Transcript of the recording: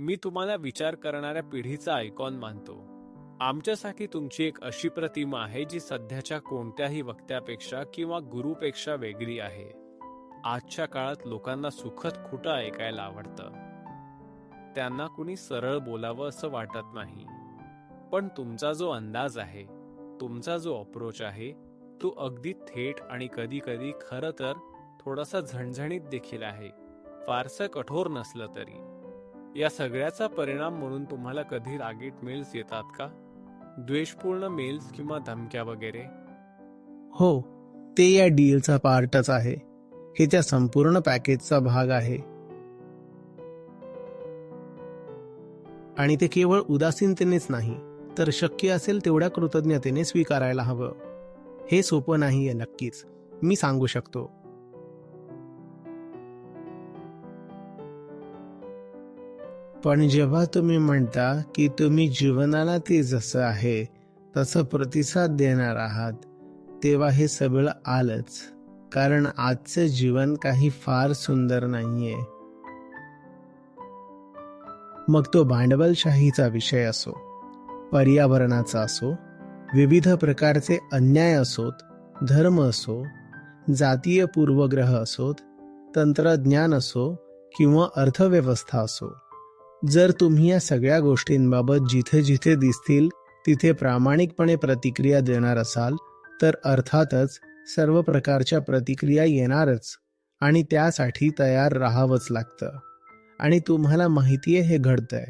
मी तुम्हाला विचार करणाऱ्या पिढीचा आयकॉन मानतो. आमच्यासाठी तुमची एक अशी प्रतिमा आहे जी सध्याच्या कोणत्याही वक्त्यापेक्षा किंवा गुरुपेक्षा वेगळी आहे. आजच्या काळात लोकांना सुखद खोटं ऐकायला आवडतं. त्यांना कुणी सरळ बोलावं असं वाटत नाही. पण तुमचा जो अंदाज आहे, तुमचा जो अप्रोच आहे, तो अगदी थेट आणि कधी कधी खरं तर थोडासा झणझणीत देखील आहे, फारसं कठोर नसलं तरी. या सगळ्याचा परिणाम म्हणून तुम्हाला कधी रागीट मेल्स येतात का? द्वेषपूर्ण मेल्स किंवा धमक्या वगैरे? हो, ते या डीलचा पार्टच आहे. हे त्या संपूर्ण पॅकेजचा भाग आहे. आणि ते केवळ उदासीनतेनेच नाही, तर शक्य असेल तेवढ्या कृतज्ञतेने स्वीकारायला हवं. हे सोपं नाहीये नक्कीच, मी सांगू शकतो. पण जेव्हा तुम्ही म्हणता की तुम्ही जीवनाला ते जसं आहे तसं प्रतिसाद देणार आहात, तेव्हा हे सगळं आलंच. कारण आजचं जीवन काही फार सुंदर नाहीये. मग तो भांडवलशाहीचा विषय असो, पर्यावरणाचा असो, विविध प्रकारचे अन्याय असोत, धर्म असो, जातीय पूर्वग्रह असोत, तंत्रज्ञान असो किंवा अर्थव्यवस्था असो. जर तुम्ही या सगळ्या गोष्टींबाबत जिथे जिथे दिसतील तिथे प्रामाणिकपणे प्रतिक्रिया देणार असाल, तर अर्थातच सर्व प्रकारच्या प्रतिक्रिया येणारच आणि त्यासाठी तयार राहावंच लागतं. आणि तुम्हाला माहितीये हे घडतंय.